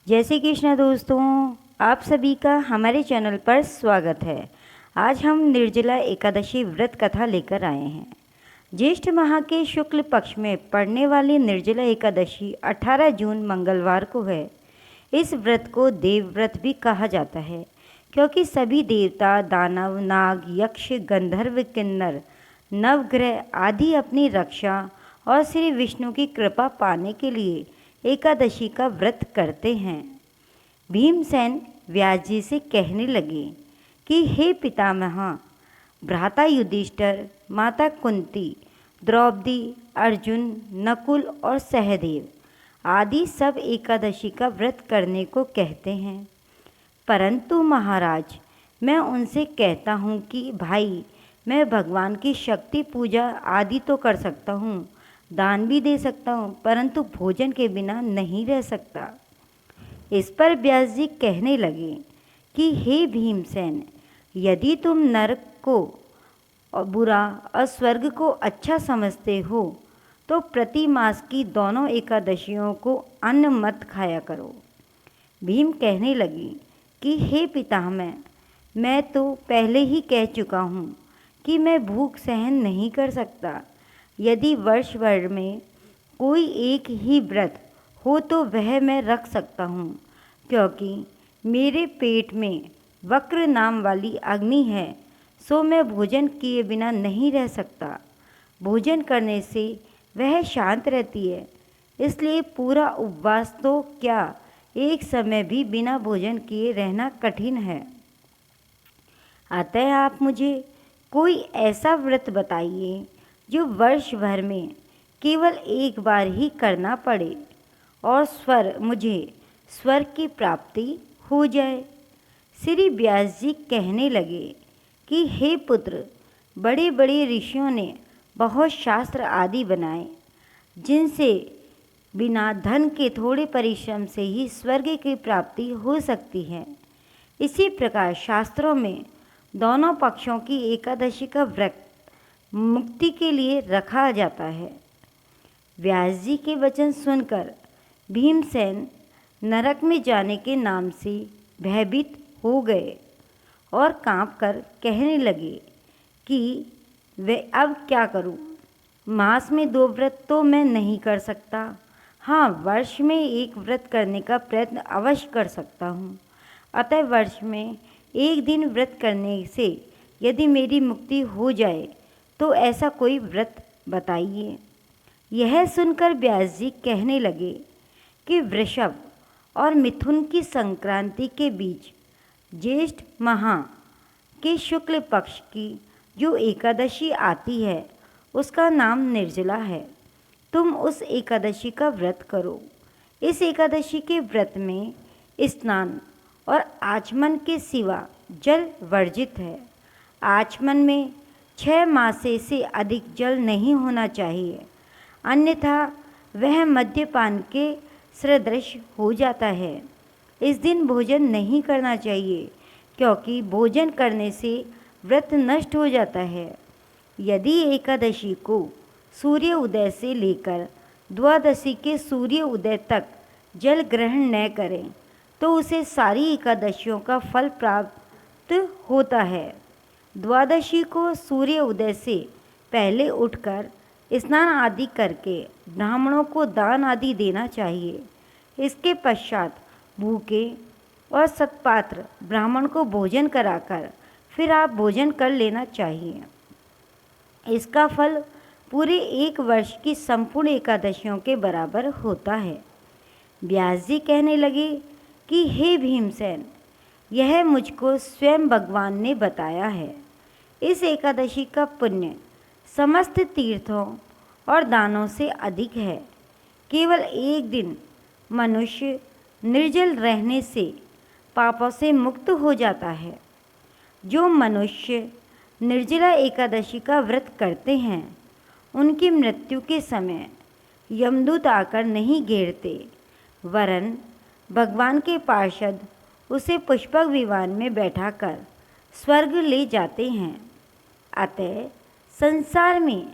जय श्री कृष्ण दोस्तों, आप सभी का हमारे चैनल पर स्वागत है। आज हम निर्जला एकादशी व्रत कथा लेकर आए हैं। ज्येष्ठ माह के शुक्ल पक्ष में पड़ने वाली निर्जला एकादशी 18 जून मंगलवार को है। इस व्रत को देव व्रत भी कहा जाता है, क्योंकि सभी देवता, दानव, नाग, यक्ष, गंधर्व, किन्नर, नवग्रह आदि अपनी रक्षा और श्री विष्णु की कृपा पाने के लिए एकादशी का व्रत करते हैं। भीमसेन व्यास जी से कहने लगे कि हे पितामह, भ्राता युधिष्ठिर, माता कुंती, द्रौपदी, अर्जुन, नकुल और सहदेव आदि सब एकादशी का व्रत करने को कहते हैं। परंतु महाराज, मैं उनसे कहता हूँ कि भाई, मैं भगवान की शक्ति पूजा आदि तो कर सकता हूँ, दान भी दे सकता हूँ, परंतु भोजन के बिना नहीं रह सकता। इस पर व्यास जी कहने लगे कि हे भीमसेन, यदि तुम नरक को बुरा और स्वर्ग को अच्छा समझते हो तो प्रति मास की दोनों एकादशियों को अन्न मत खाया करो। भीम कहने लगे कि हे पितामह, मैं तो पहले ही कह चुका हूँ कि मैं भूख सहन नहीं कर सकता। यदि वर्ष भर में कोई एक ही व्रत हो तो वह मैं रख सकता हूँ, क्योंकि मेरे पेट में वक्र नाम वाली अग्नि है, सो मैं भोजन किए बिना नहीं रह सकता। भोजन करने से वह शांत रहती है, इसलिए पूरा उपवास तो क्या, एक समय भी बिना भोजन किए रहना कठिन है। अतः आप मुझे कोई ऐसा व्रत बताइए जो वर्ष भर में केवल एक बार ही करना पड़े और मुझे स्वर्ग की प्राप्ति हो जाए। श्री व्यास जी कहने लगे कि हे पुत्र, बड़े बड़े ऋषियों ने बहुत शास्त्र आदि बनाए, जिनसे बिना धन के थोड़े परिश्रम से ही स्वर्ग की प्राप्ति हो सकती है। इसी प्रकार शास्त्रों में दोनों पक्षों की एकादशी का व्रत मुक्ति के लिए रखा जाता है। व्यास जी के वचन सुनकर भीमसेन नरक में जाने के नाम से भयभीत हो गए और कांपकर कहने लगे कि वे अब क्या करूं? मास में 2 व्रत तो मैं नहीं कर सकता। हाँ, वर्ष में एक व्रत करने का प्रयत्न अवश्य कर सकता हूँ। अतः वर्ष में एक दिन व्रत करने से यदि मेरी मुक्ति हो जाए तो ऐसा कोई व्रत बताइए। यह सुनकर व्यास जी कहने लगे कि वृषभ और मिथुन की संक्रांति के बीच ज्येष्ठ माह के शुक्ल पक्ष की जो एकादशी आती है उसका नाम निर्जला है। तुम उस एकादशी का व्रत करो। इस एकादशी के व्रत में स्नान और आचमन के सिवा जल वर्जित है। आचमन में 6 मासे से अधिक जल नहीं होना चाहिए, अन्यथा वह मद्यपान के सदृश हो जाता है। इस दिन भोजन नहीं करना चाहिए, क्योंकि भोजन करने से व्रत नष्ट हो जाता है। यदि एकादशी को सूर्य उदय से लेकर द्वादशी के सूर्य उदय तक जल ग्रहण न करें तो उसे सारी एकादशियों का फल प्राप्त होता है। द्वादशी को सूर्य उदय से पहले उठकर स्नान आदि करके ब्राह्मणों को दान आदि देना चाहिए। इसके पश्चात भूखे और सत्पात्र ब्राह्मण को भोजन कराकर फिर आप भोजन कर लेना चाहिए। इसका फल पूरे 1 वर्ष की संपूर्ण एकादशियों के बराबर होता है। व्यास जी कहने लगे कि हे भीमसेन, यह मुझको स्वयं भगवान ने बताया है। इस एकादशी का पुण्य समस्त तीर्थों और दानों से अधिक है। केवल एक दिन मनुष्य निर्जल रहने से पापों से मुक्त हो जाता है। जो मनुष्य निर्जला एकादशी का व्रत करते हैं उनकी मृत्यु के समय यमदूत आकर नहीं घेरते, वरन भगवान के पार्षद उसे पुष्पक विमान में बैठाकर स्वर्ग ले जाते हैं। अतः संसार में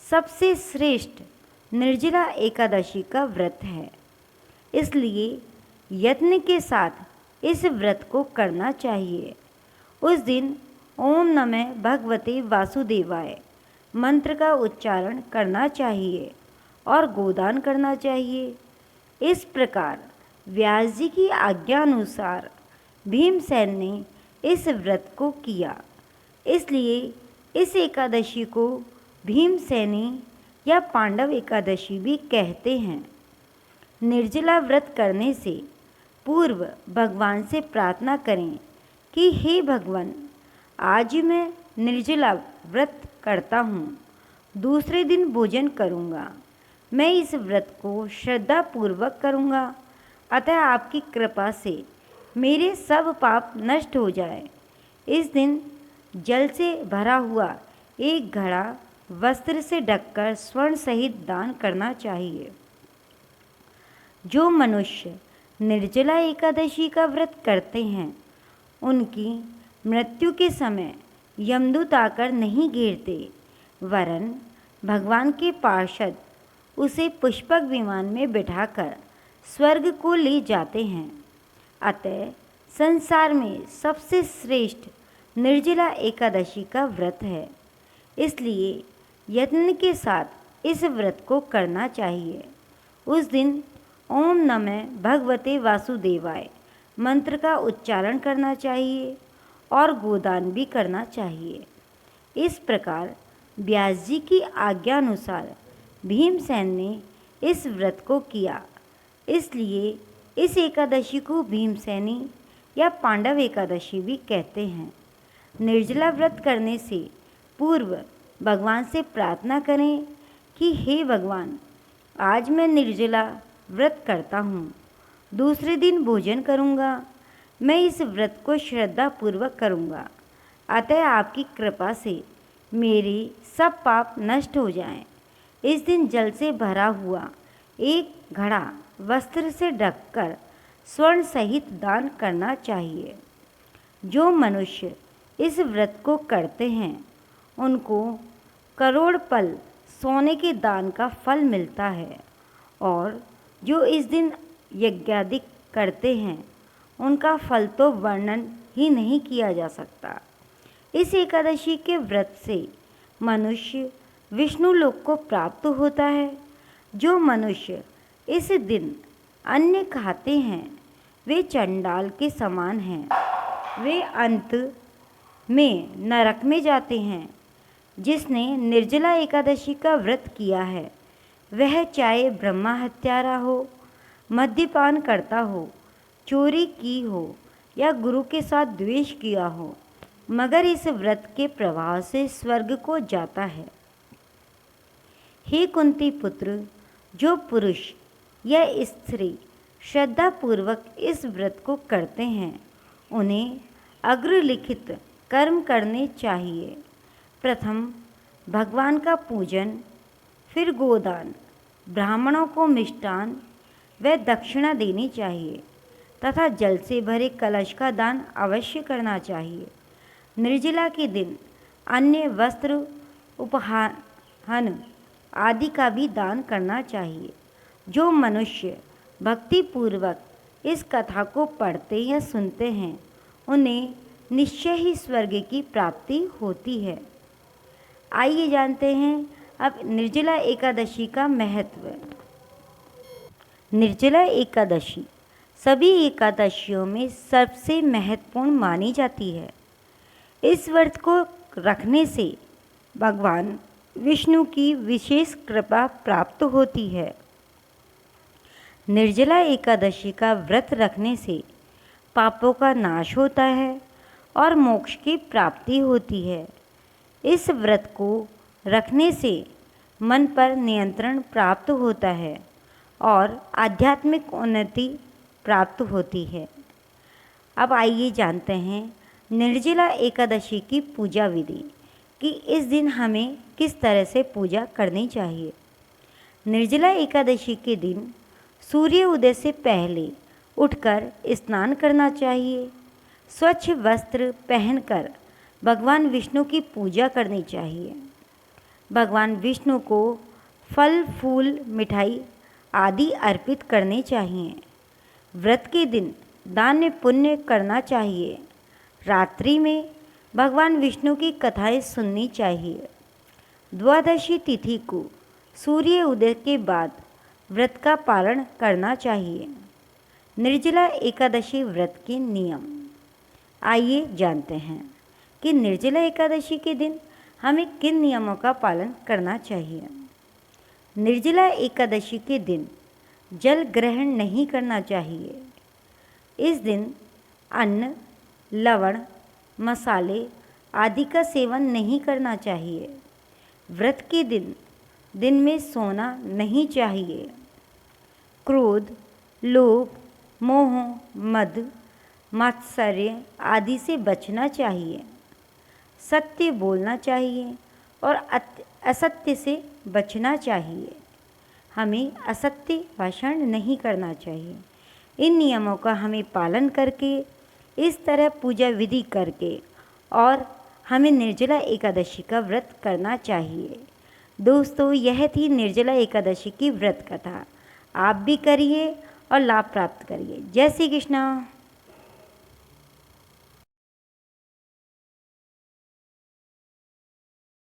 सबसे श्रेष्ठ निर्जला एकादशी का व्रत है। इसलिए यत्न के साथ इस व्रत को करना चाहिए। उस दिन ओम नमः भगवते वासुदेवाय मंत्र का उच्चारण करना चाहिए और गोदान करना चाहिए। इस प्रकार व्यास जी की आज्ञा अनुसार भीमसेन ने इस व्रत को किया। इसलिए इस एकादशी को भीमसेनी या पांडव एकादशी भी कहते हैं। निर्जला व्रत करने से पूर्व भगवान से प्रार्थना करें कि हे भगवान, आज मैं निर्जला व्रत करता हूँ, दूसरे दिन भोजन करूँगा। मैं इस व्रत को श्रद्धापूर्वक करूँगा, अतः आपकी कृपा से मेरे सब पाप नष्ट हो जाए। इस दिन जल से भरा हुआ एक घड़ा वस्त्र से ढककर स्वर्ण सहित दान करना चाहिए। जो मनुष्य निर्जला एकादशी का व्रत करते हैं, उनकी मृत्यु के समय यमदूत आकर नहीं घेरते, वरन भगवान के पार्षद उसे पुष्पक विमान में बिठाकर स्वर्ग को ले जाते हैं। अतः संसार में सबसे श्रेष्ठ निर्जला एकादशी का व्रत है। इसलिए यत्न के साथ इस व्रत को करना चाहिए। उस दिन ओम नमः भगवते वासुदेवाय मंत्र का उच्चारण करना चाहिए और गोदान भी करना चाहिए। इस प्रकार व्यास जी की आज्ञा अनुसार भीमसेन ने इस व्रत को किया। इसलिए इस एकादशी को भीमसेनी या पांडव एकादशी भी कहते हैं। निर्जला व्रत करने से पूर्व भगवान से प्रार्थना करें कि हे भगवान, आज मैं निर्जला व्रत करता हूँ, दूसरे दिन भोजन करूँगा। मैं इस व्रत को श्रद्धापूर्वक करूँगा, अतः आपकी कृपा से मेरे सब पाप नष्ट हो जाएं। इस दिन जल से भरा हुआ एक घड़ा वस्त्र से ढककर स्वर्ण सहित दान करना चाहिए। जो मनुष्य इस व्रत को करते हैं, उनको करोड़ पल सोने के दान का फल मिलता है, और जो इस दिन यज्ञादि करते हैं, उनका फल तो वर्णन ही नहीं किया जा सकता। इस एकादशी के व्रत से मनुष्य विष्णु लोक को प्राप्त होता है। जो मनुष्य इस दिन अन्न खाते हैं, वे चंडाल के समान हैं। वे अंत में नरक में जाते हैं। जिसने निर्जला एकादशी का व्रत किया है, वह चाहे ब्रह्मा हत्यारा हो, मद्यपान करता हो, चोरी की हो या गुरु के साथ द्वेष किया हो, मगर इस व्रत के प्रभाव से स्वर्ग को जाता है। हे कुंती पुत्र, जो पुरुष या स्त्री श्रद्धापूर्वक इस व्रत को करते हैं, उन्हें अग्रलिखित कर्म करने चाहिए। प्रथम भगवान का पूजन, फिर गोदान, ब्राह्मणों को मिष्टान व दक्षिणा देनी चाहिए तथा जल से भरे कलश का दान अवश्य करना चाहिए। निर्जला के दिन अन्य वस्त्र, उपहान आदि का भी दान करना चाहिए। जो मनुष्य भक्तिपूर्वक इस कथा को पढ़ते या सुनते हैं, उन्हें निश्चय ही स्वर्ग की प्राप्ति होती है। आइए जानते हैं अब निर्जला एकादशी का महत्व। निर्जला एकादशी सभी एकादशियों में सबसे महत्वपूर्ण मानी जाती है। इस व्रत को रखने से भगवान विष्णु की विशेष कृपा प्राप्त होती है। निर्जला एकादशी का व्रत रखने से पापों का नाश होता है और मोक्ष की प्राप्ति होती है। इस व्रत को रखने से मन पर नियंत्रण प्राप्त होता है और आध्यात्मिक उन्नति प्राप्त होती है। अब आइए जानते हैं निर्जला एकादशी की पूजा विधि कि इस दिन हमें किस तरह से पूजा करनी चाहिए। निर्जला एकादशी के दिन सूर्य उदय से पहले उठकर स्नान करना चाहिए। स्वच्छ वस्त्र पहनकर भगवान विष्णु की पूजा करनी चाहिए। भगवान विष्णु को फल, फूल, मिठाई आदि अर्पित करने चाहिए। व्रत के दिन दान पुण्य करना चाहिए। रात्रि में भगवान विष्णु की कथाएं सुननी चाहिए। द्वादशी तिथि को सूर्य उदय के बाद व्रत का पालन करना चाहिए। निर्जला एकादशी व्रत के नियम आइए जानते हैं कि निर्जला एकादशी के दिन हमें किन नियमों का पालन करना चाहिए। निर्जला एकादशी के दिन जल ग्रहण नहीं करना चाहिए। इस दिन अन्न, लवण, मसाले आदि का सेवन नहीं करना चाहिए। व्रत के दिन में सोना नहीं चाहिए। क्रोध, लोभ, मोह, मद, मात्सर्य आदि से बचना चाहिए। सत्य बोलना चाहिए और असत्य से बचना चाहिए। हमें असत्य भाषण नहीं करना चाहिए। इन नियमों का हमें पालन करके, इस तरह पूजा विधि करके और हमें निर्जला एकादशी का व्रत करना चाहिए। दोस्तों, यह थी निर्जला एकादशी की व्रत कथा। आप भी करिए और लाभ प्राप्त करिए। जय श्री कृष्ण।